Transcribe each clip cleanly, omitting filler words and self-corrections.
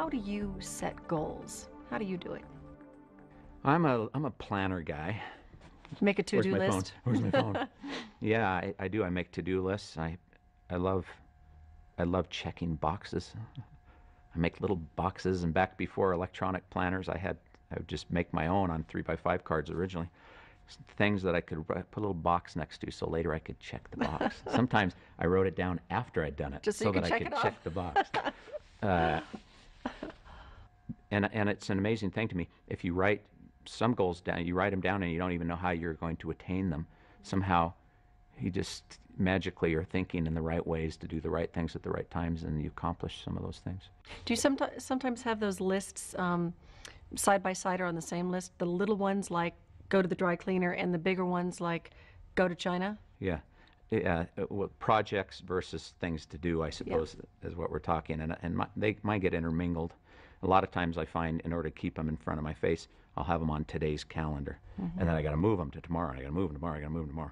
how do you set goals? How do you do it? I'm a planner guy. Make a Where's to-do my phone? list? Where's my phone? Yeah, I do. I make to-do lists. I love checking boxes. I make little boxes, and back before electronic planners, I would just make my own on 3x5 cards originally. Things that I could put a little box next to, so later I could check the box. Sometimes I wrote it down after I'd done it, Just so you that could I check could it off. check the box. Uh, and it's an amazing thing to me. If you write some goals down, you write them down, and you don't even know how you're going to attain them. Somehow, you just magically are thinking in the right ways to do the right things at the right times, and you accomplish some of those things. Do you sometimes have those lists side by side or on the same list? The little ones like go to the dry cleaner, and the bigger ones like go to China? Yeah. Well, projects versus things to do, I suppose, is what we're talking. And they might get intermingled. A lot of times I find in order to keep them in front of my face, I'll have them on today's calendar. And then I got to move them to tomorrow. I got to move them tomorrow. I got to move them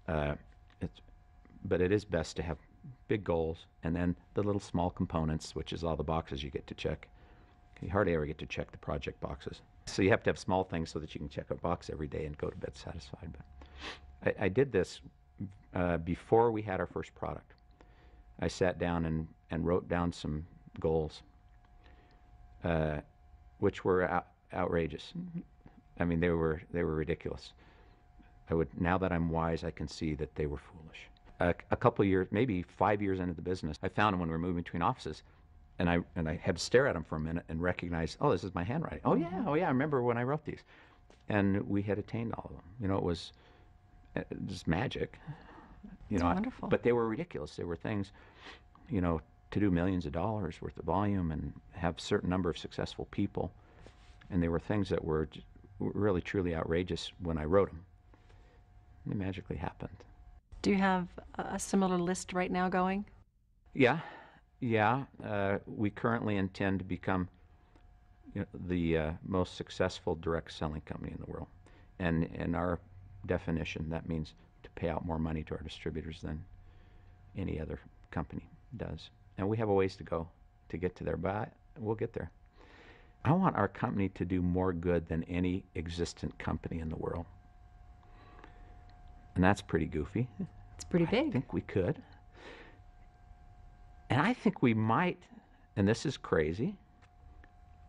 tomorrow. But it is best to have big goals and then the little small components, which is all the boxes you get to check. You hardly ever get to check the project boxes. So you have to have small things so that you can check a box every day and go to bed satisfied. But I did this before we had our first product. I sat down and wrote down some goals, which were outrageous. I mean, they were ridiculous. Now that I'm wise, I can see that they were foolish. A couple of years, maybe 5 years into the business, I found them when we were moving between offices, and I had to stare at them for a minute and recognize, oh, this is my handwriting. Oh yeah, I remember when I wrote these, and we had attained all of them. It was just magic. That's wonderful. But they were ridiculous. They were things, to do millions of dollars worth of volume and have a certain number of successful people, and they were things that were really truly outrageous when I wrote them. And they magically happened. Do you have a similar list right now going? Yeah. We currently intend to become the most successful direct selling company in the world. And in our definition, that means to pay out more money to our distributors than any other company does. And we have a ways to go to get to there, but we'll get there. I want our company to do more good than any existent company in the world. And that's pretty goofy. It's pretty big. I think we could. And I think we might, and this is crazy,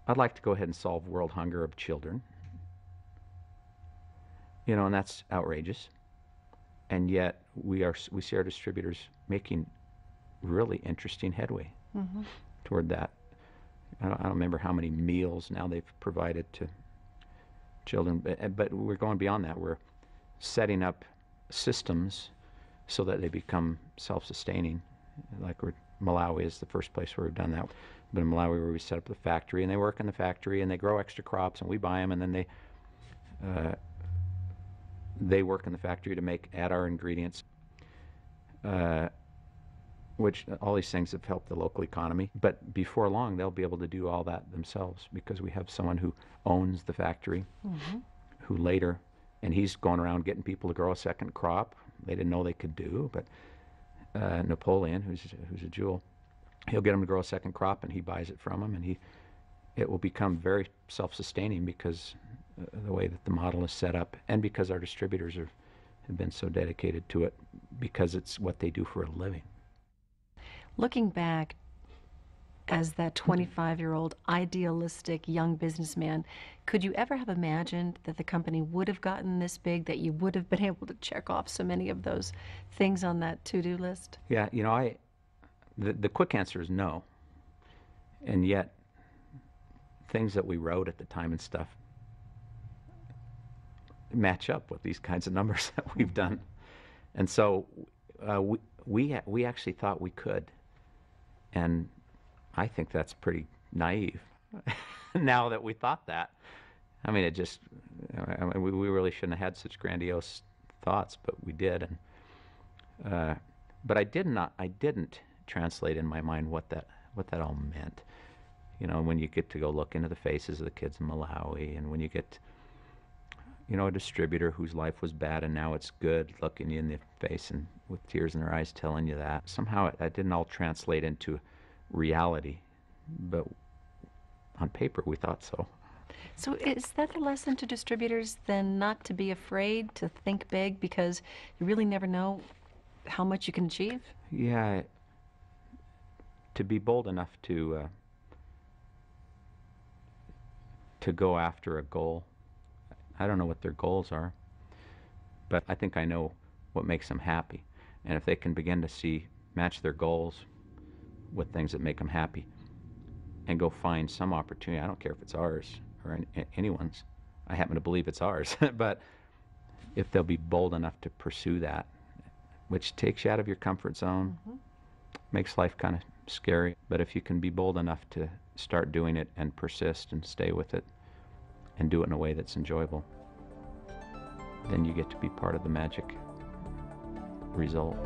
I'd like to go ahead and solve world hunger of children. And that's outrageous. And yet we see our distributors making really interesting headway toward that. I don't remember how many meals now they've provided to children, but we're going beyond that. We're setting up systems so that they become self-sustaining. Like Malawi is the first place where we've done that. But in Malawi, where we set up the factory, and they work in the factory, and they grow extra crops, and we buy them, and then they work in the factory to add our ingredients, which all these things have helped the local economy. But before long, they'll be able to do all that themselves because we have someone who owns the factory, who later, and he's going around getting people to grow a second crop. They didn't know they could do, but Napoleon, who's a jewel, he'll get them to grow a second crop, and he buys it from them, and it will become very self-sustaining because the way that the model is set up, and because our distributors have been so dedicated to it, because it's what they do for a living. Looking back as that 25-year-old idealistic young businessman, could you ever have imagined that the company would have gotten this big, that you would have been able to check off so many of those things on that to-do list? Yeah, the quick answer is no. And yet, things that we wrote at the time and stuff match up with these kinds of numbers that we've done. And so we actually thought we could. And I think that's pretty naive now that we thought that. I mean, we really shouldn't have had such grandiose thoughts, but we did. And but I didn't translate in my mind what that all meant. When you get to go look into the faces of the kids in Malawi, and when you get, a distributor whose life was bad and now it's good, looking you in the face and with tears in their eyes telling you that. Somehow it didn't all translate into reality, but on paper we thought so. So is that the lesson to distributors then, not to be afraid to think big, because you really never know how much you can achieve? Yeah, to be bold enough to go after a goal. I don't know what their goals are, but I think I know what makes them happy. And if they can begin to match their goals with things that make them happy, and go find some opportunity, I don't care if it's ours or anyone's. I happen to believe it's ours, but if they'll be bold enough to pursue that, which takes you out of your comfort zone, makes life kind of scary. But if you can be bold enough to start doing it and persist and stay with it and do it in a way that's enjoyable, then you get to be part of the magic result.